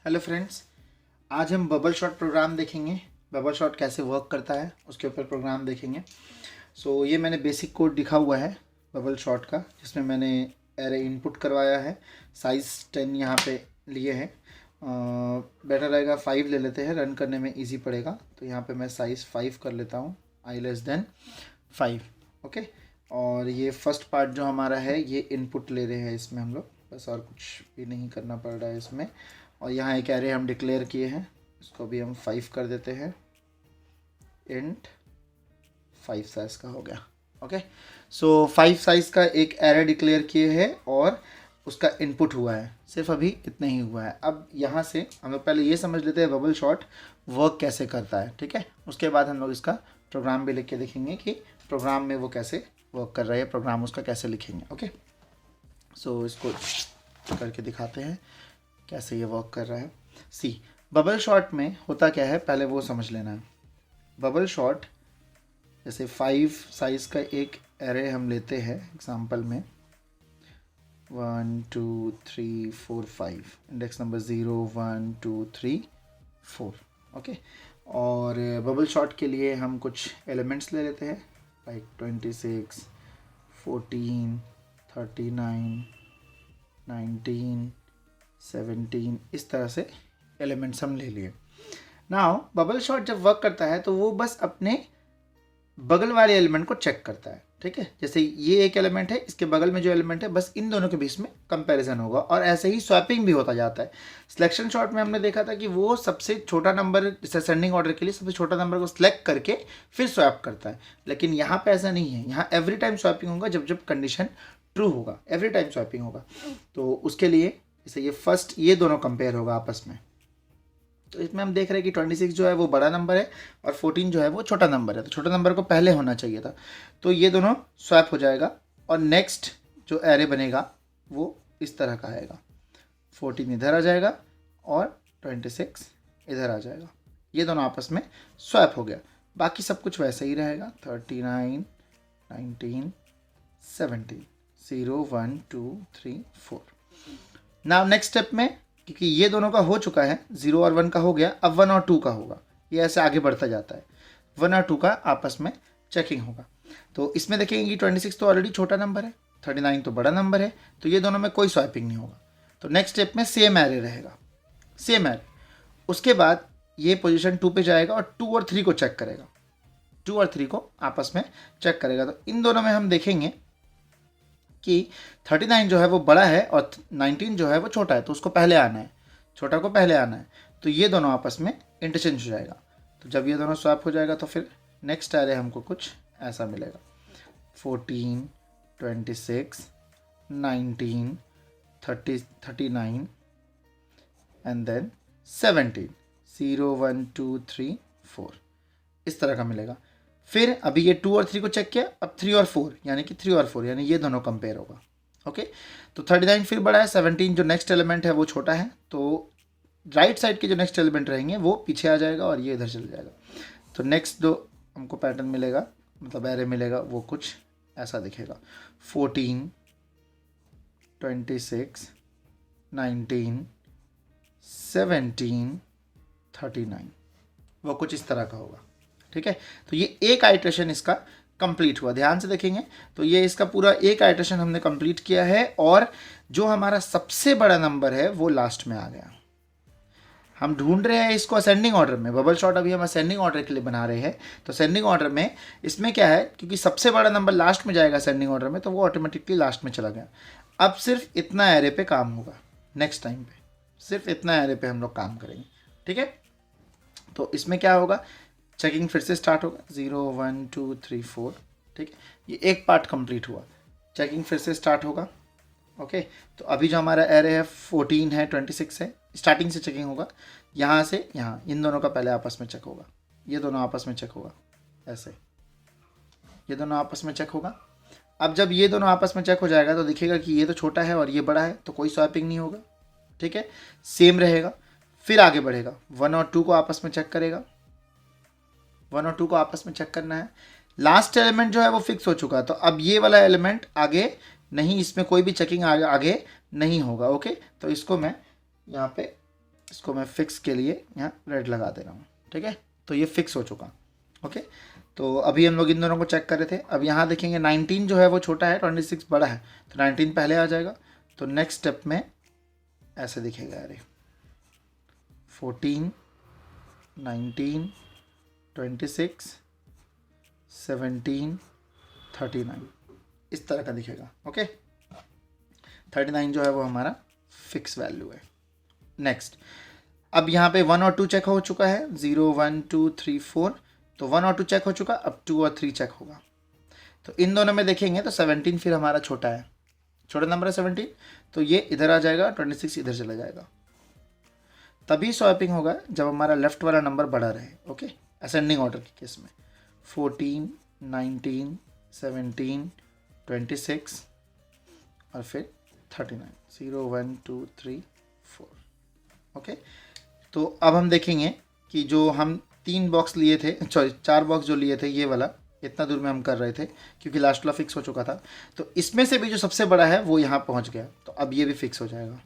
Hello friends, आज हम bubble shot programme देखेंगे। बबल शॉट कैसे वर्क करता है उसके ऊपर प्रोग्राम देखेंगे। ये मैंने बेसिक कोड लिखा हुआ है बबल शॉट का, जिसमें मैंने एरे इनपुट करवाया है। साइज़ 10 यहाँ पे लिए हैं। बेटर रहेगा 5 ले लेते हैं, रन करने में इजी पड़ेगा। तो यहाँ पे मैं साइज़ 5 कर लेता हूँ, i <5। ओके, और ये फर्स्ट पार्ट जो हमारा है ये इनपुट ले रहे हैं इसमें हम लोग, बस और कुछ भी नहीं करना पड़ रहा है इसमें। और यहाँ एक एरे हम डिक्लेयर किए हैं, इसको भी हम 5 कर देते हैं। इंट 5 साइज़ का हो गया। ओके, 5 साइज़ का एक एरे डिक्लेयर किए हैं और उसका इनपुट हुआ है, सिर्फ अभी इतना ही हुआ है। अब यहाँ से हम लोग पहले ये समझ लेते हैं बबल शॉट वर्क कैसे करता है, ठीक है। उसके बाद हम लोग इसका प्रोग्राम भी लिख के देखेंगे कि प्रोग्राम में वो कैसे वर्क कर रहा है, प्रोग्राम उसका कैसे लिखेंगे। ओके, इसको करके दिखाते हैं कैसे ये वर्क कर रहा है। बबल शॉट में होता क्या है, पहले वो समझ लेना है। बबल शॉट जैसे 5 साइज़ का एक एरे हम लेते हैं एग्जांपल में, 1 2 3 4 5, इंडेक्स नंबर 0 1 2 3 4। ओके, और बबल शॉट के लिए हम कुछ एलिमेंट्स ले लेते हैं, लाइक 26 14 39 19 17, इस तरह से एलिमेंट्स हम ले लिए। नाउ बबल शॉट जब वर्क करता है तो वो बस अपने बगल वाले एलिमेंट को चेक करता है, ठीक है। जैसे ये एक एलिमेंट है, इसके बगल में जो एलिमेंट है, बस इन दोनों के बीच में कंपैरिजन होगा, और ऐसे ही स्वैपिंग भी होता जाता है। सिलेक्शन शॉट में हमने देखा था कि वो सबसे छोटा नंबर, जैसे सेंडिंग ऑर्डर के लिए सबसे छोटा नंबर को सिलेक्ट करके फिर स्वैप करता है, लेकिन यहाँ पे ऐसा नहीं है। यहाँ एवरी टाइम स्वैपिंग होगा जब जब कंडीशन ट्रू होगा, एवरी टाइम स्वैपिंग होगा। तो उसके लिए जैसे ये दोनों कंपेयर होगा आपस में। तो इसमें हम देख रहे हैं कि 26 जो है वो बड़ा नंबर है और 14 जो है वो छोटा नंबर है, तो छोटा नंबर को पहले होना चाहिए था। तो ये दोनों स्वैप हो जाएगा और नेक्स्ट जो एरे बनेगा वो इस तरह का आएगा। 14 इधर आ जाएगा और 26 इधर आ जाएगा। ये दोनों आपस में स्वैप हो गया, बाकी सब कुछ वैसे ही रहेगा। 39 19 17 0 1 2 3 4। नाउ नेक्स्ट स्टेप में, क्योंकि ये दोनों का हो चुका है, 0 और 1 का हो गया, अब 1 और 2 का होगा। ये ऐसे आगे बढ़ता जाता है, 1 और 2 का आपस में चेकिंग होगा। तो इसमें देखेंगे कि 26 तो ऑलरेडी छोटा नंबर है, 39 तो बड़ा नंबर है, तो ये दोनों में कोई स्वैपिंग नहीं होगा। तो नेक्स्ट स्टेप में सेम एरे रहेगा, सेम एरे। उसके बाद ये पोजीशन 2 पे जाएगा और 2 और 3 को चेक करेगा, 2 और 3 को आपस में चेक करेगा। तो इन दोनों में हम देखेंगे कि 39 जो है वो बड़ा है और 19 जो है वो छोटा है, तो उसको पहले आना है, छोटा को पहले आना है। तो ये दोनों आपस में इंटरचेंज हो जाएगा। तो जब ये दोनों स्वैप हो जाएगा तो फिर नेक्स्ट एरे हमको कुछ ऐसा मिलेगा, 14 26 19 30 39 एंड देन 17 0 1 2 3 4, इस तरह का मिलेगा। फिर अभी ये 2 और 3 को चेक किया, अब 3 और 4 यानी कि 3 और 4 यानी ये दोनों कंपेयर होगा। ओके, तो 39 फिर बड़ा है, 17 जो नेक्स्ट एलिमेंट है वो छोटा है, तो राइट साइड के जो नेक्स्ट एलिमेंट रहेंगे वो पीछे आ जाएगा और ये इधर चल जाएगा। तो नेक्स्ट जो हमको पैटर्न मिलेगा, मतलब एरे मिलेगा, वो कुछ ऐसा दिखेगा, 14 26 19 17 39, वो कुछ इस तरह का होगा, ठीक है। तो ये एक आइट्रेशन इसका कंप्लीट हुआ, ध्यान से देखेंगे तो ये इसका पूरा एक आइट्रेशन हमने कंप्लीट किया है, और जो हमारा सबसे बड़ा नंबर है वो लास्ट में आ गया। हम ढूंढ रहे हैं इसको असेंडिंग ऑर्डर में, बबल शॉट अभी हम असेंडिंग ऑर्डर के लिए बना रहे हैं। तो असेंडिंग ऑर्डर में इसमें क्या है, क्योंकि सबसे बड़ा नंबर लास्ट में जाएगा असेंडिंग ऑर्डर में, तो वो ऑटोमेटिकली लास्ट में चला गया। अब सिर्फ इतना एरे पे काम होगा, नेक्स्ट टाइम पे सिर्फ इतना एरे पे हम लोग काम करेंगे, ठीक है। तो इसमें क्या होगा, चेकिंग फिर से स्टार्ट होगा, 0 1 2 3 4, ठीक है। ये एक पार्ट कंप्लीट हुआ, चेकिंग फिर से स्टार्ट होगा। ओके, तो अभी जो हमारा एरे है 14 है 26 है, स्टार्टिंग से चेकिंग होगा, यहाँ से यहाँ इन दोनों का पहले आपस में चेक होगा, ये दोनों आपस में चेक होगा, ऐसे ये दोनों आपस में चेक होगा। अब जब ये दोनों आपस में चेक हो जाएगा तो दिखेगा कि ये तो छोटा है और ये बड़ा है, तो कोई स्वैपिंग नहीं होगा, ठीक है, सेम रहेगा। फिर आगे बढ़ेगा, 1 और 2 को आपस में चेक करेगा, 1 और 2 को आपस में चेक करना है। लास्ट एलिमेंट जो है वो फिक्स हो चुका, तो अब ये वाला एलिमेंट आगे नहीं, इसमें कोई भी चेकिंग आगे नहीं होगा। ओके, तो इसको मैं यहाँ पे इसको मैं फिक्स के लिए यहाँ रेड लगा दे रहा हूँ, ठीक है। तो ये फिक्स हो चुका, ओके। तो अभी हम लोग इन दोनों को चेक कर रहे थे। अब यहाँ देखेंगे 19 जो है वो छोटा है, 26 बड़ा है, तो 19 पहले आ जाएगा। तो नेक्स्ट स्टेप में ऐसे दिखेगा, अरे 14, 19, 26, 17, 39 इस तरह का दिखेगा, ओके। 39 जो है वो हमारा फिक्स वैल्यू है। नेक्स्ट, अब यहाँ पे 1 और 2 चेक हो चुका है, 0, 1, 2, 3, 4, तो 1 और 2 चेक हो चुका, अब 2 और 3 चेक होगा। तो इन दोनों में देखेंगे तो 17 फिर हमारा छोटा है, छोटा नंबर है 17, तो ये इधर आ जाएगा, 26 इधर चला जाएगा। तभी स्वैपिंग होगा जब हमारा लेफ्ट वाला नंबर बड़ा रहे, ओके, असेंडिंग ऑर्डर के केस में। 14, 19, 17, 26 और फिर 39, 0, 1, 2, 3, 4, ओके। तो अब हम देखेंगे कि जो हम 3 बॉक्स लिए थे, सॉरी 4 बॉक्स जो लिए थे, ये वाला इतना दूर में हम कर रहे थे क्योंकि लास्ट वाला फिक्स हो चुका था। तो इसमें से भी जो सबसे बड़ा है वो यहाँ पहुँच गया, तो अब ये भी फिक्स हो जाएगा,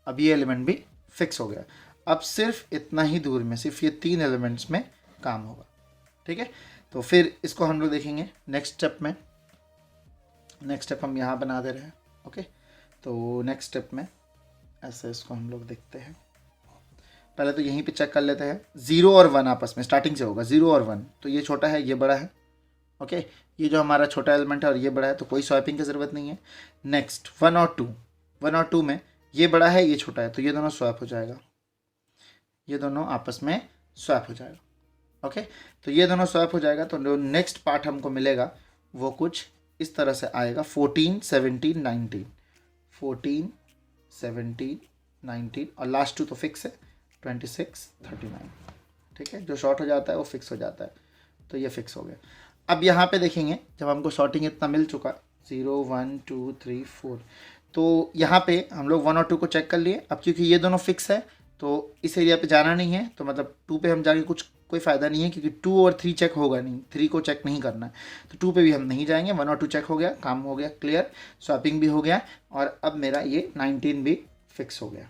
अब ये एलिमेंट भी फिक्स हो गया। अब सिर्फ इतना ही दूर में, सिर्फ ये 3 एलिमेंट्स में काम होगा, ठीक है। तो फिर इसको हम लोग देखेंगे नेक्स्ट स्टेप में। नेक्स्ट स्टेप हम यहाँ बना दे रहे हैं, ओके। तो नेक्स्ट स्टेप में ऐसे इसको हम लोग देखते हैं। पहले तो यहीं पे चेक कर लेते हैं, 0 और 1 आपस में स्टार्टिंग से होगा, 0 और 1, तो ये छोटा है, ये बड़ा है, ओके। ये जो हमारा छोटा एलिमेंट है और ये बड़ा है, तो कोई स्वैपिंग की ज़रूरत नहीं है। नेक्स्ट 1 और 2, 1 और 2 में ये बड़ा है, ये छोटा है, तो ये दोनों स्वैप हो जाएगा, ये दोनों आपस में स्वैप हो जाएगा, ओके। तो ये दोनों स्वैप हो जाएगा, तो जो नेक्स्ट पार्ट हमको मिलेगा वो कुछ इस तरह से आएगा, 14, 17, 19, 14, 17, 19 और लास्ट 2 तो फिक्स है, 26, 39, ठीक है। जो शॉर्ट हो जाता है वो फिक्स हो जाता है, तो ये फिक्स हो गया। अब यहाँ पे देखेंगे जब हमको शॉर्टिंग इतना मिल चुका, 0, 1, 2, 3, 4, तो यहाँ पे हम लोग 1 और 2 को चेक कर लिए। अब क्योंकि ये दोनों फिक्स है तो इस एरिया पे जाना नहीं है, तो मतलब 2 पे हम जाके कोई फ़ायदा नहीं है क्योंकि 2 और 3 चेक होगा नहीं, 3 को चेक नहीं करना है, तो 2 पे भी हम नहीं जाएंगे। 1 और 2 चेक हो गया, काम हो गया क्लियर, स्वैपिंग भी हो गया और अब मेरा ये 19 भी फिक्स हो गया,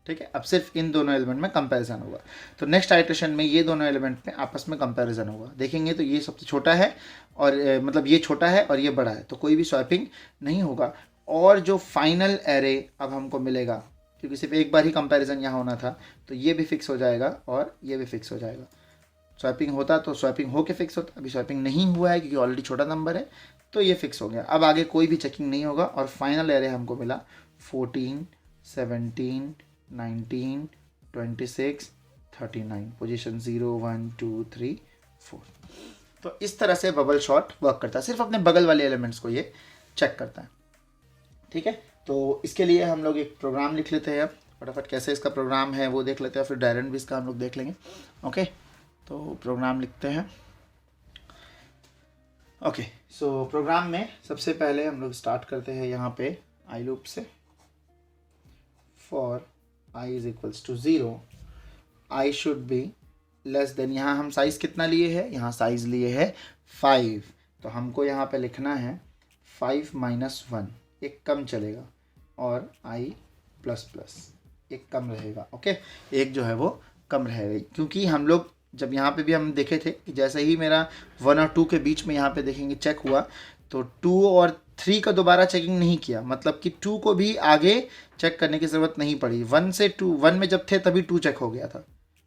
ठीक है। अब सिर्फ इन दोनों एलिमेंट में कंपैरिजन होगा, तो नेक्स्ट आइट्रेशन में ये दोनों एलिमेंट में आपस में कंपैरिजन होगा। देखेंगे तो ये सबसे छोटा है और मतलब ये छोटा है और ये बड़ा है, तो कोई भी स्वैपिंग नहीं होगा। और जो फाइनल एरे अब हमको मिलेगा, क्योंकि सिर्फ एक बार ही कंपैरिजन यहाँ होना था, तो ये भी फिक्स हो जाएगा और ये भी फिक्स हो जाएगा। स्वैपिंग होता तो स्वैपिंग होके फिक्स होता, अभी स्वैपिंग नहीं हुआ है क्योंकि ऑलरेडी छोटा नंबर है, तो ये फिक्स हो गया। अब आगे कोई भी चेकिंग नहीं होगा और फाइनल एरे हमको मिला 14, 17, 19, 26, 39, पोजीशन 0, 1, 2, 3, 4। तो इस तरह से बबल शॉट वर्क करता है, सिर्फ अपने बगल वाले एलिमेंट्स को ये चेक करता है, ठीक है। तो इसके लिए हम लोग एक प्रोग्राम लिख लेते हैं, अब फटाफट कैसे इसका प्रोग्राम है वो देख लेते हैं, फिर डायरेक्ट भी इसका हम लोग देख लेंगे, ओके। तो प्रोग्राम लिखते हैं, ओके। सो प्रोग्राम में सबसे पहले हम लोग स्टार्ट करते हैं यहाँ पे आई लूप से। For i is equals to 0, i should be less than, यहाँ हम साइज़ कितना लिए है, यहाँ साइज़ लिए है 5, तो हमको यहाँ पे लिखना है 5 माइनस 1, एक कम चलेगा, और i प्लस प्लस एक कम रहेगा, ओके। एक जो है वो कम रहेगा, क्योंकि हम लोग जब यहाँ पे भी हम देखे थे कि जैसे ही मेरा 1 और 2 के बीच में यहाँ पे देखेंगे चेक हुआ, तो 2 और 3 का दोबारा चेकिंग नहीं किया, मतलब कि 2 को भी आगे चेक करने की ज़रूरत नहीं पड़ी। 1 से 2, 1 में जब थे तभी 2 चेक हो गया था,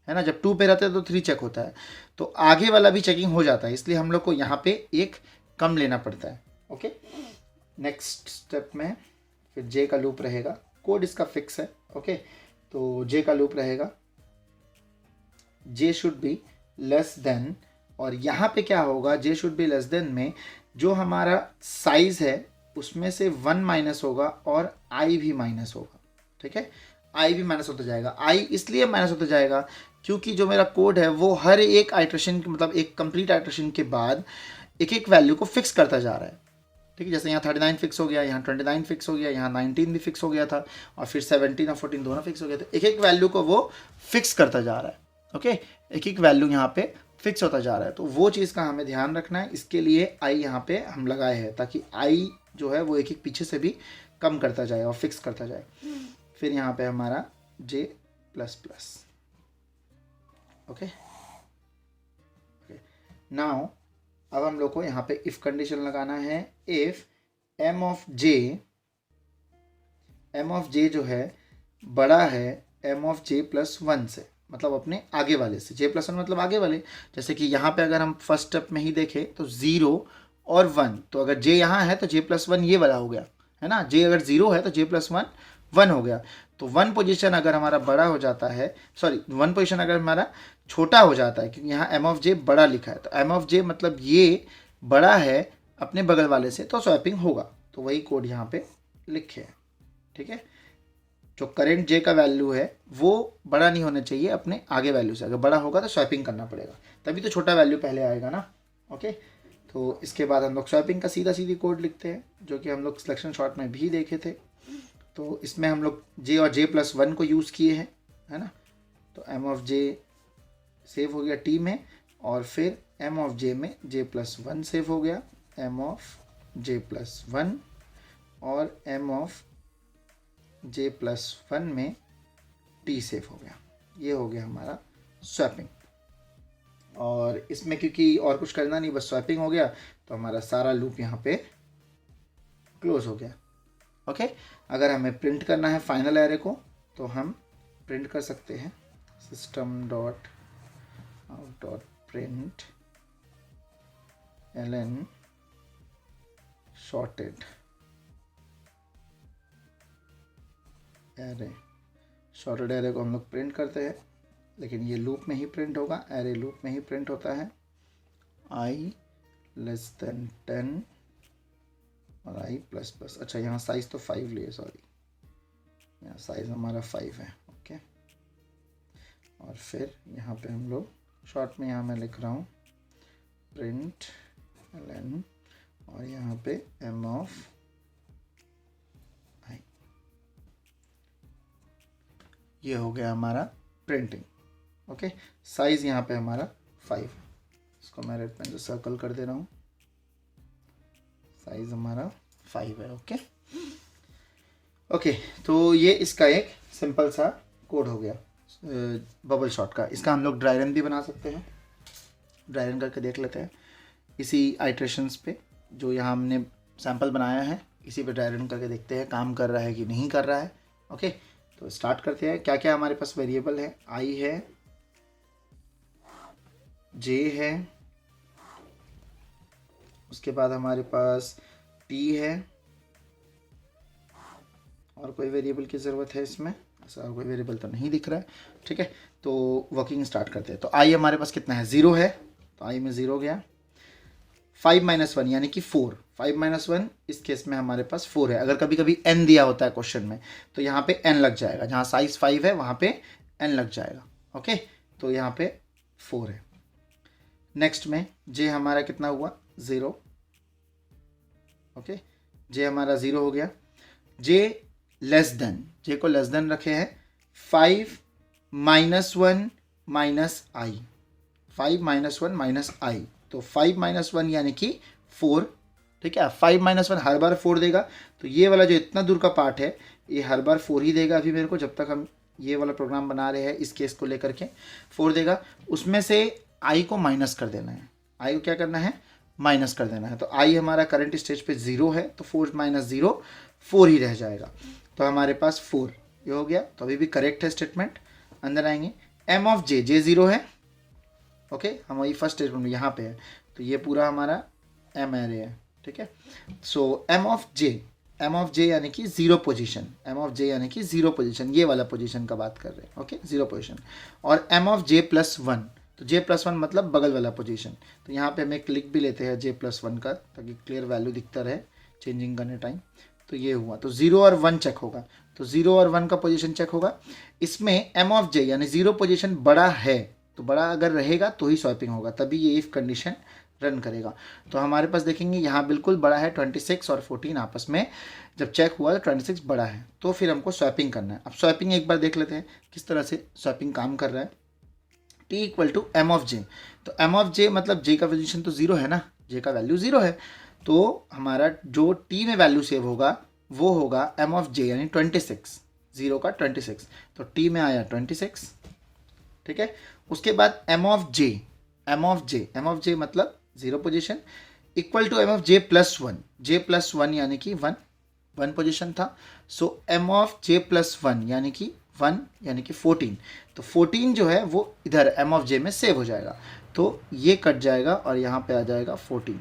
है ना, जब 2 पे रहते तो 3 चेक होता है, तो आगे वाला भी चेकिंग हो जाता है, इसलिए हम लोग को यहाँ पे एक कम लेना पड़ता है, ओके। नेक्स्ट स्टेप में फिर जे का लूप रहेगा, कोड इसका फिक्स है, ओके। तो जे का लूप रहेगा, जे शुड बी लेस देन, और यहाँ पे क्या होगा, जे शुड बी लेस देन में जो हमारा साइज़ है उसमें से 1 माइनस होगा और आई भी माइनस होगा, ठीक है। आई भी माइनस होता जाएगा, आई इसलिए माइनस होता जाएगा क्योंकि जो मेरा कोड है वो हर एक आइट्रेशन, मतलब एक कंप्लीट आइट्रेशन के बाद एक एक वैल्यू को फिक्स करता जा रहा है, ठीक है। जैसे यहाँ 39 फिक्स हो गया, यहाँ 29 फिक्स हो गया, यहाँ 19 भी फिक्स हो गया था, और फिर 17 और 14 दोनों फिक्स हो गया, तो एक एक वैल्यू को वो फिक्स करता जा रहा है, ओके। एक एक वैल्यू यहाँ पे फिक्स होता जा रहा है, तो वो चीज़ का हमें ध्यान रखना है। इसके लिए आई यहाँ पे हम लगाए हैं ताकि आई जो है वो एक एक पीछे से भी कम करता जाए और फिक्स करता जाए। फिर यहाँ पे हमारा जे प्लस प्लस। ओके, नाउ अब हम लोग को यहाँ पे इफ कंडीशन लगाना है। इफ एम ऑफ जे जो है बड़ा है m of J plus one से, मतलब अपने आगे वाले से। जे प्लस वन मतलब आगे वाले। जैसे कि यहाँ पे अगर हम फर्स्ट स्टेप में ही देखें तो 0 और 1, तो अगर जे यहाँ है तो जे प्लस वन ये वाला हो गया, है ना। जे अगर 0 है तो जे प्लस वन 1 हो गया। तो 1 पोजीशन अगर हमारा बड़ा हो जाता है, सॉरी 1 पोजीशन अगर हमारा छोटा हो जाता है, क्योंकि यहाँ एम ऑफ जे बड़ा लिखा है, तो एम ऑफ जे मतलब ये बड़ा है अपने बगल वाले से, तो स्वैपिंग होगा। तो वही कोड यहाँ पे लिखे हैं, ठीक है। जो करेंट जे का वैल्यू है वो बड़ा नहीं होना चाहिए अपने आगे वैल्यू से। अगर बड़ा होगा तो स्वैपिंग करना पड़ेगा, तभी तो छोटा वैल्यू पहले आएगा ना। ओके, तो इसके बाद हम लोग स्वैपिंग का सीधी कोड लिखते हैं, जो कि हम लोग सिलेक्शन शॉट में भी देखे थे। तो इसमें हम लोग जे और जे प्लस वन को यूज़ किए हैं, है ना। तो एम ऑफ जे सेव हो गया टी में, और फिर एम ऑफ जे में जे प्लस वन सेव हो गया, M of J plus one, और M of J plus one में टी सेव हो गया। ये हो गया हमारा स्वैपिंग। और इसमें क्योंकि और कुछ करना नहीं, बस स्वैपिंग हो गया, तो हमारा सारा लूप यहाँ पे क्लोज हो गया। ओके, अगर हमें प्रिंट करना है फाइनल एरे को तो हम प्रिंट कर सकते हैं system dot out dot print ln shorted array. Shorted array को हम लोग प्रिंट करते हैं, लेकिन ये लूप में ही प्रिंट होगा, एरे लूप में ही प्रिंट होता है। i लेस देन 10 और i प्लस प्लस। अच्छा, यहाँ साइज़ तो 5 लिए, सॉरी, यहाँ साइज़ हमारा 5 है। ओके, और फिर यहाँ पे हम लोग शॉर्ट में, यहाँ मैं लिख रहा हूँ प्रिंट ln, और यहाँ पे m ऑफ i। ये हो गया हमारा प्रिंटिंग। ओके, साइज़ यहाँ पे हमारा 5 है। इसको मैं रेड पेन से सर्कल कर दे रहा हूँ, साइज़ हमारा 5 है। ओके, तो ये इसका एक सिंपल सा कोड हो गया बबल शॉट का। इसका हम लोग ड्राई रन भी बना सकते हैं। ड्राई रन करके देख लेते हैं इसी आइट्रेशंस पे, जो यहाँ हमने सैंपल बनाया है, इसी पे ड्राई रन करके देखते हैं काम कर रहा है कि नहीं कर रहा है। ओके, तो स्टार्ट करते हैं। क्या क्या हमारे पास वेरिएबल है? आई है, जे है, उसके बाद हमारे पास टी है, और कोई वेरिएबल की ज़रूरत है इसमें? ऐसा कोई वेरिएबल तो नहीं दिख रहा है। ठीक है, तो वर्किंग स्टार्ट करते हैं। तो आई हमारे पास कितना है? 0 है, तो आई में 0 गया। 5 - 1 यानी कि 4। 5 - 1 इस केस में हमारे पास 4 है। अगर कभी कभी n दिया होता है क्वेश्चन में, तो यहाँ पे n लग जाएगा। जहाँ साइज 5 है वहाँ पे n लग जाएगा। ओके, तो यहाँ पे 4 है। नेक्स्ट में जे हमारा कितना हुआ? 0। ओके, जे हमारा 0 हो गया। जे लेस देन, जे को लेस देन रखे हैं 5 - 1 - i। 5 - 1 - i, तो 5 - 1 यानी कि 4। ठीक है, 5 - 1 हर बार 4 देगा, तो ये वाला जो इतना दूर का पार्ट है ये हर बार 4 ही देगा अभी मेरे को, जब तक हम ये वाला प्रोग्राम बना रहे हैं इस केस को लेकर के 4 देगा। उसमें से i को माइनस कर देना है। i को क्या करना है? माइनस कर देना है। तो i हमारा करंट स्टेज पे 0 है, तो 4 - 0 4 ही रह जाएगा। तो हमारे पास 4 ये हो गया, तो अभी भी करेक्ट है स्टेटमेंट। अंदर आएंगे, m ऑफ j, j 0 है। ओके, हम वही फर्स्ट स्टेटमेंट में यहाँ पे है, तो ये पूरा हमारा m एरे है। ठीक है, सो m ऑफ j यानी कि 0 पोजीशन, m ऑफ j यानी कि 0 पोजीशन, ये वाला पोजीशन का बात कर रहे हैं। Okay, 0 position. और m ऑफ j प्लस 1, तो j प्लस 1 मतलब बगल वाला पोजीशन। तो यहाँ पे हम एक क्लिक भी लेते हैं j प्लस 1 का, ताकि क्लियर वैल्यू दिखता रहे चेंजिंग करने टाइम। तो ये हुआ, तो 0 और 1 चेक होगा, तो 0 और 1 का पोजीशन चेक होगा। इसमें m ऑफ j यानी 0 पोजीशन बड़ा है, तो बड़ा अगर रहेगा तो ही स्वैपिंग होगा, तभी ये इफ कंडीशन रन करेगा। तो हमारे पास देखेंगे यहाँ बिल्कुल बड़ा है, 26 और 14 आपस में जब चेक हुआ तो 26 बड़ा है, तो फिर हमको स्वैपिंग करना है। अब स्वैपिंग एक बार देख लेते हैं किस तरह से स्वैपिंग काम कर रहा है। t = m ऑफ j, तो m ऑफ j मतलब j का पोजीशन तो 0 है ना, j का वैल्यू 0 है, तो हमारा जो t में वैल्यू सेव होगा वो होगा m ऑफ j यानी 26। 0 का 26, तो टी में आया 26, ठीक है। उसके बाद एम ऑफ जे मतलब 0 position equal to m of J plus one यानी कि 1 पोजीशन था। So m of J plus 1 यानी कि 1 यानी कि 14, तो 14 जो है वो इधर एम ऑफ जे में सेव हो जाएगा, तो ये कट जाएगा और यहाँ पे आ जाएगा 14,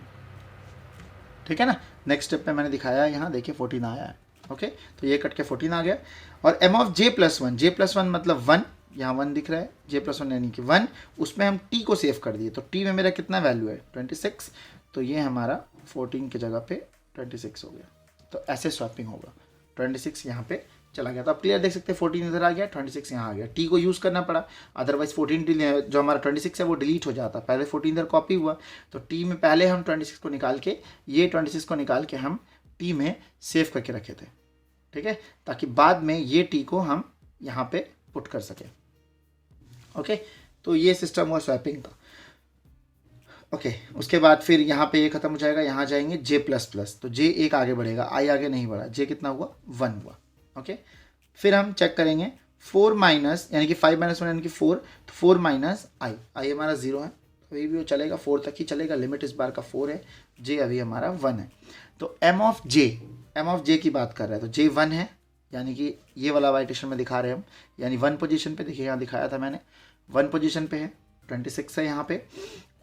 ठीक है ना। नेक्स्ट स्टेप पे मैंने दिखाया है, यहाँ देखिए 14 आया है, ओके। तो ये कट के 14 आ गया। और M of J plus one मतलब 1, यहाँ 1 दिख रहा है, जे प्लस 1 यानी कि 1, उसमें हम टी को सेव कर दिए, तो टी में मेरा कितना वैल्यू है 26, तो ये हमारा 14 की जगह पे 26 हो गया। तो ऐसे स्वैपिंग होगा, 26 यहाँ पे चला गया। तो आप क्लियर देख सकते हैं 14 इधर आ गया, 26 यहाँ आ गया। टी को यूज़ करना पड़ा, अदरवाइज 14 जो हमारा 26 है वो डिलीट हो जाता। पहले 14 इधर कॉपी हुआ, तो टी में पहले हम 26 को निकाल के, ये 26 को निकाल के हम टी में सेव करके रखे थे, ठीक है, ताकि बाद में ये टी को हम यहाँ पे पुट कर सके, ओके। तो ये सिस्टम हुआ स्वैपिंग का, ओके। उसके बाद फिर यहाँ पे ये खत्म हो जाएगा, यहाँ जाएंगे जे प्लस प्लस, तो जे एक आगे बढ़ेगा, आई आगे नहीं बढ़ा, जे कितना हुआ 1 हुआ, ओके। फिर हम चेक करेंगे 4 माइनस यानी कि 5 माइनस 1 यानी कि 4, तो 4 माइनस आई हमारा 0 है, तो अभी भी वो चलेगा, 4 तक ही चलेगा, लिमिट इस बार का 4 है, जे अभी हमारा 1 है। तो एम ऑफ जे की बात कर रहा है, तो जे 1 है, यानी कि ये वाला वाइटेशन में दिखा रहे हैं हम, यानी 1 पोजीशन पे, देखिए यहाँ दिखाया था मैंने, 1 पोजीशन पे है, 26 है यहाँ पे।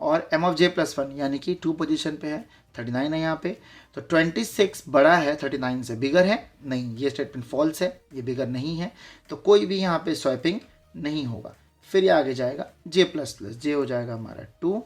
और एम ऑफ जे प्लस 1 यानी कि 2 पोजीशन पे है, 39 है यहाँ पे। तो 26 बड़ा है 39 से, बिगर है नहीं, ये स्टेटमेंट फॉल्स है, ये बिगर नहीं है, तो कोई भी यहाँ पे स्वैपिंग नहीं होगा। फिर ये आगे जाएगा जे प्लस प्लस, जे हो जाएगा हमारा 2,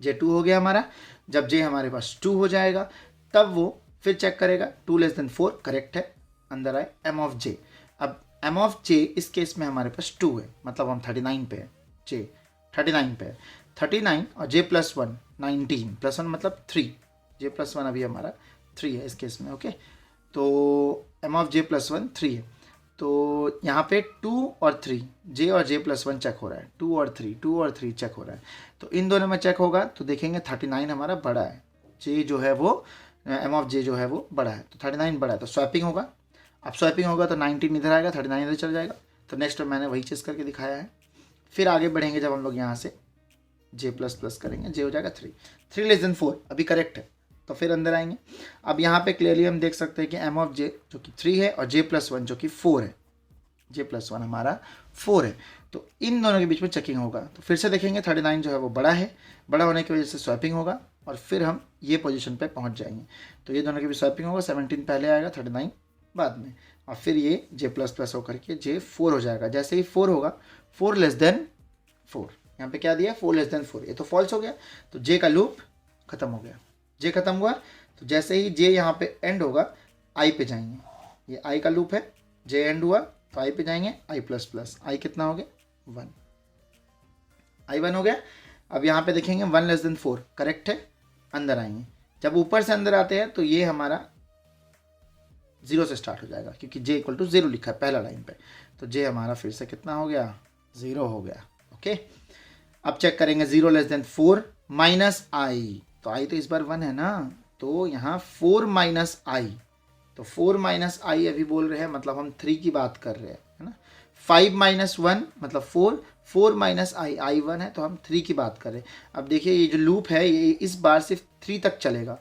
जे 2 हो गया हमारा। जब जे हमारे पास 2 हो जाएगा तब वो फिर चेक करेगा 2 लेस देन 4, करेक्ट है, अंदर आए एम ऑफ जे। अब एम ऑफ जे इस केस में हमारे पास 2 है, मतलब हम 39 पे है, जे 39 पे है, 39 और जे प्लस 1 19, प्लस 1 मतलब 3, जे प्लस 1 अभी हमारा 3 है इस केस में, ओके। तो एम ऑफ जे प्लस 1 3 है, तो यहाँ पे 2 और 3, जे और जे प्लस 1 चेक हो रहा है, 2 और 3 चेक हो रहा है, तो इन दोनों में चेक होगा, तो देखेंगे 39 हमारा बड़ा है, जे जो है वो एम ऑफ जे जो है वो बड़ा है, तो 39 बड़ा है, तो स्वैपिंग होगा। अब स्वैपिंग होगा तो 19 इधर आएगा, 39 इधर चल जाएगा। तो नेक्स्ट मैंने वही चीज़ करके दिखाया है। फिर आगे बढ़ेंगे जब हम लोग यहाँ से जे प्लस प्लस करेंगे, जे हो जाएगा 3 लेस देन 4, अभी करेक्ट है, तो फिर अंदर आएंगे। अब यहाँ पे क्लियरली हम देख सकते हैं कि एम ऑफ जे जो कि 3 है और जे प्लस 1 जो कि 4 है, जे प्लस 1 हमारा 4 है, तो इन दोनों के बीच में चेकिंग होगा। तो फिर से देखेंगे 39 जो है वो बड़ा है, बड़ा होने की वजह से स्वैपिंग होगा और फिर हम ये पोजीशन पे पहुंच जाएंगे, तो ये दोनों की भी स्वैपिंग होगा, 17 पहले आएगा, 39 बाद में, और फिर ये जे प्लस प्लस होकर के जे 4 हो जाएगा। जैसे ही 4 होगा, 4 लेस देन 4, यहाँ पे क्या दिया 4 लेस देन 4, ये तो फॉल्स हो गया, तो जे का लूप खत्म हो गया। जे खत्म हुआ, तो जैसे ही जे यहाँ पे एंड होगा आई पे जाएंगे, ये आई का लूप है, जे एंड हुआ तो आई पे जाएंगे, आई प्लस प्लस, आई कितना हो गया 1, आई 1 हो गया। अब यहाँ पे देखेंगे 1 लेस देन 4, करेक्ट है, अंदर आएंगे। जब ऊपर से अंदर आते हैं तो ये हमारा 0 से स्टार्ट हो जाएगा, क्योंकि जे इक्वल टू 0 लिखा है पहला लाइन पे, तो जे हमारा फिर से कितना हो गया 0 हो गया, ओके। अब चेक करेंगे 0 लेस देन 4 माइनस आई, तो आई तो इस बार 1 है ना, तो यहाँ 4 माइनस आई, तो 4 माइनस आई अभी बोल रहे हैं, मतलब हम 3 की बात कर रहे हैं, है ना। 5 माइनस 1 मतलब 4, 4 माइनस आई 1 है, तो हम 3 की बात कर रहे हैं। अब देखिए ये जो लूप है ये इस बार सिर्फ 3 तक चलेगा,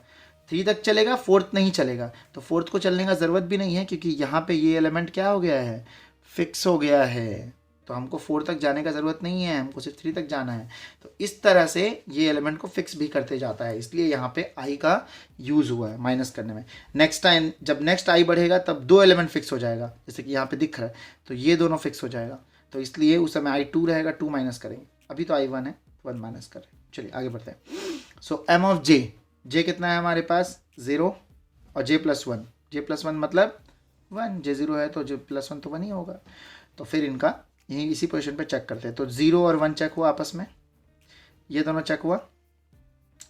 3 तक चलेगा, 4th नहीं चलेगा, तो 4th को चलने का ज़रूरत भी नहीं है, क्योंकि यहाँ पे ये एलिमेंट क्या हो गया है, फिक्स हो गया है, तो हमको 4 तक जाने का ज़रूरत नहीं है, हमको सिर्फ 3 तक जाना है। तो इस तरह से ये एलिमेंट को फिक्स भी करते जाता है, इसलिए यहाँ पे आई का यूज़ हुआ है माइनस करने में। नेक्स्ट टाइम जब नेक्स्ट आई बढ़ेगा तब 2 एलिमेंट फिक्स हो जाएगा, जैसे कि यहाँ पे दिख रहा है, तो ये दोनों फिक्स हो जाएगा, तो इसलिए उस समय आई 2 रहेगा, 2 माइनस करेंगे, अभी तो आई 1 है, 1 माइनस कर रहे हैं। चलिए आगे बढ़ते हैं। सो एम ऑफ जे कितना है हमारे पास 0 और जे प्लस 1, जे प्लस 1 मतलब 1, जे 0 है तो जे प्लस 1 तो 1 ही होगा, तो फिर इनका यहीं इसी पोजीशन पे चेक करते हैं। तो 0 और 1 चेक हुआ आपस में, ये दोनों चेक हुआ।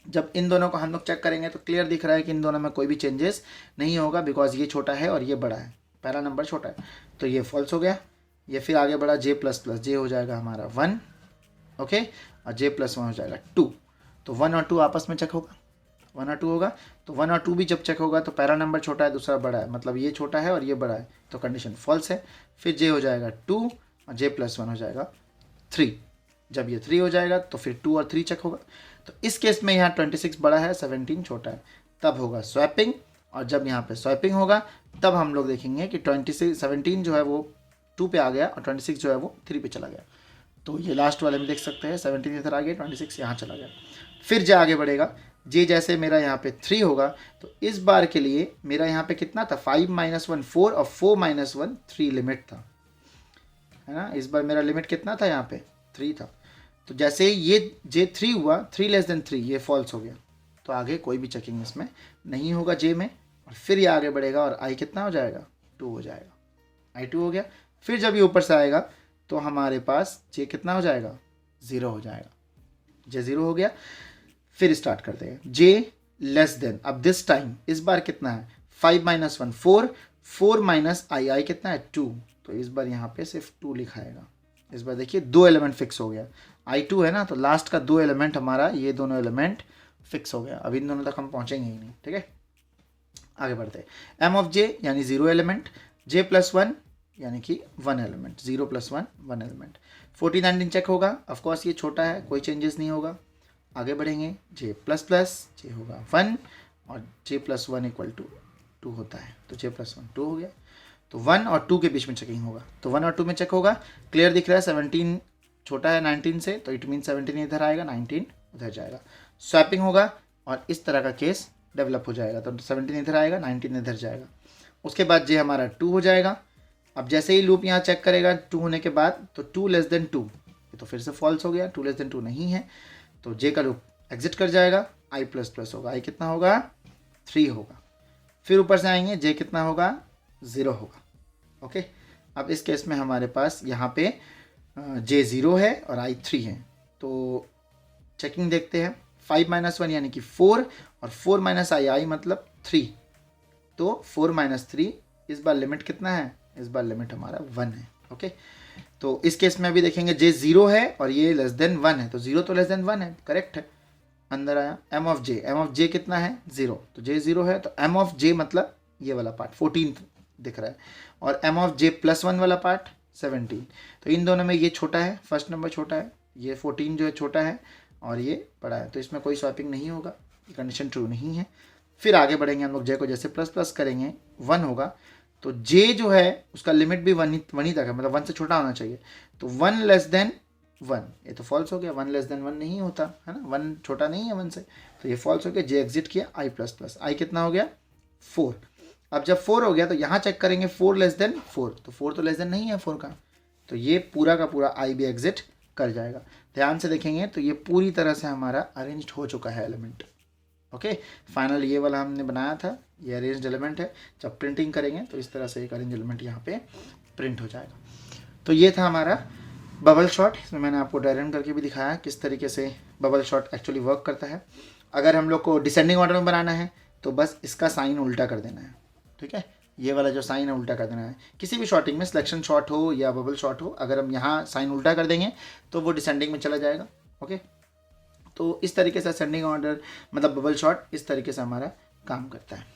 जब इन दोनों को हम लोग चेक करेंगे तो क्लियर दिख रहा है कि इन दोनों में कोई भी चेंजेस नहीं होगा, बिकॉज ये छोटा है और ये बड़ा है, पहला नंबर छोटा है, तो ये फॉल्स हो गया। ये फिर आगे बढ़ा जे प्लस प्लस, जे हो जाएगा हमारा 1, ओके, और जे प्लस 1 हो जाएगा 2, तो 1 और 2 आपस में चेक होगा, 1 और 2 होगा, तो 1 और 2 भी जब चेक होगा तो पहला नंबर छोटा है, दूसरा बड़ा है, मतलब ये छोटा है और ये बड़ा है, तो कंडीशन फॉल्स है। फिर जे हो जाएगा 2 और जे प्लस 1 हो जाएगा 3। जब ये 3 हो जाएगा तो फिर 2 और 3 चेक होगा। तो इस केस में यहाँ 26 बड़ा है, 17 छोटा है, तब होगा स्वैपिंग। और जब यहाँ पे स्वैपिंग होगा तब हम लोग देखेंगे कि 17 जो है वो 2 पे आ गया और 26 जो है वो 3 पे चला गया। तो ये लास्ट वाले में देख सकते हैं 17 इधर आ गया, 26 यहाँ चला गया। फिर जे आगे बढ़ेगा, जे जैसे मेरा यहाँ पे 3 होगा तो इस बार के लिए मेरा यहाँ पे कितना था, 5 - 1 4 और 4 - 1 3 लिमिट था, है ना। इस बार मेरा लिमिट कितना था, यहाँ पे 3 था। तो जैसे ये जे 3 हुआ, 3 < 3 ये फॉल्स हो गया, तो आगे कोई भी चेकिंग इसमें नहीं होगा जे में। और फिर ये आगे बढ़ेगा और आई कितना हो जाएगा, 2 हो जाएगा, आई 2 हो गया। फिर जब ये ऊपर से आएगा तो हमारे पास जे कितना हो जाएगा, 0 हो जाएगा। जे 0 हो गया। फिर स्टार्ट करते हैं, जे लेस देन, अब दिस टाइम इस बार कितना है, 5 - 1 4, 4 - आई कितना है 2, तो इस बार यहाँ पे सिर्फ 2 लिखाएगा। इस बार देखिए 2 एलिमेंट फिक्स हो गया, I2 है ना, तो लास्ट का 2 एलिमेंट हमारा, ये दोनों एलिमेंट फिक्स हो गया। अब इन दोनों तक हम पहुँचेंगे ही नहीं, ठीक है। आगे बढ़ते हैं, एम ऑफ जे यानी 0 एलिमेंट, जे प्लस 1 यानी कि 1 एलिमेंट, 0 + 1 1 एलिमेंट। 14 19 चेक होगा, ऑफकोर्स ये छोटा है, कोई चेंजेस नहीं होगा। आगे बढ़ेंगे, जे प्लस प्लस, जे होगा 1 और जे प्लस 1 = 2 होता है, तो जे प्लस 1 2 हो गया। तो 1 और 2 के बीच में चेकिंग होगा, तो 1 और 2 में चेक होगा। क्लियर दिख रहा है, 17 छोटा है 19 से, तो इट मीन 17 इधर आएगा, 19 उधर जाएगा। स्वैपिंग होगा और इस तरह का केस डेवलप हो जाएगा, तो 17 इधर आएगा, 19 इधर जाएगा। उसके बाद जे हमारा 2 हो जाएगा। अब जैसे ही लूप यहाँ चेक करेगा 2 होने के बाद, तो 2 < 2, ये तो फिर से फॉल्स हो गया, 2 < 2 नहीं है, तो जे का लूप एग्जिट कर जाएगा। आई प्लस प्लस होगा, आई कितना होगा, 3 होगा। फिर ऊपर से आएंगे, जे कितना होगा, 0 होगा। ओके, अब इस केस में हमारे पास यहाँ पे जे 0 है और आई 3 है, तो चेकिंग देखते हैं। 5 - 1 यानी कि 4 और 4 - आई मतलब 3, तो 4 - 3, इस बार लिमिट कितना है, इस बार लिमिट हमारा 1 है। ओके, तो इस केस में अभी देखेंगे जे 0 है और ये <1 है, तो 0 तो <1 है, करेक्ट है। अंदर आया, एम ऑफ जे कितना है, 0, तो जे 0 है, तो एम ऑफ जे मतलब ये वाला पार्ट 14 दिख रहा है, और एम ऑफ जे प्लस 1 वाला पार्ट 17। तो इन दोनों में ये छोटा है, फर्स्ट नंबर छोटा है, ये 14 जो है छोटा है और ये बड़ा है, तो इसमें कोई स्वैपिंग नहीं होगा, कंडीशन ट्रू नहीं है। फिर आगे बढ़ेंगे हम लोग, जे को जैसे प्लस प्लस करेंगे 1 होगा, तो जे जो है उसका लिमिट भी 1 ही तक है, मतलब 1 से छोटा होना चाहिए, तो 1 < 1, ये तो फॉल्स हो गया, 1 < 1 नहीं होता है ना, 1 छोटा नहीं है 1 से, तो ये फॉल्स हो गया। जे एग्जिट किया, आई प्लस प्लस, आई कितना हो गया, 4। अब जब 4 हो गया तो यहाँ चेक करेंगे 4 < 4, तो 4 तो < नहीं है 4 का, तो ये पूरा का पूरा आई भी एग्जिट कर जाएगा। ध्यान से देखेंगे तो ये पूरी तरह से हमारा अरेंज्ड हो चुका है एलिमेंट। ओके, फाइनल ये वाला हमने बनाया था, ये अरेंज्ड एलिमेंट है। जब प्रिंटिंग करेंगे तो इस तरह से एक अरेंज एलिमेंट यहाँ पे प्रिंट हो जाएगा। तो ये था हमारा बबल शॉट, इसमें मैंने आपको डायग्राम करके भी दिखाया किस तरीके से बबल शॉट एक्चुअली वर्क करता है। अगर हम लोग को डिसेंडिंग ऑर्डर में बनाना है तो बस इसका साइन उल्टा कर देना है, ठीक है, ये वाला जो साइन है उल्टा कर देना है। किसी भी शॉटिंग में, सिलेक्शन शॉट हो या बबल शॉट हो, अगर हम यहाँ साइन उल्टा कर देंगे तो वो डिसेंडिंग में चला जाएगा। ओके, तो इस तरीके से असेंडिंग ऑर्डर मतलब बबल शॉट इस तरीके से हमारा काम करता है।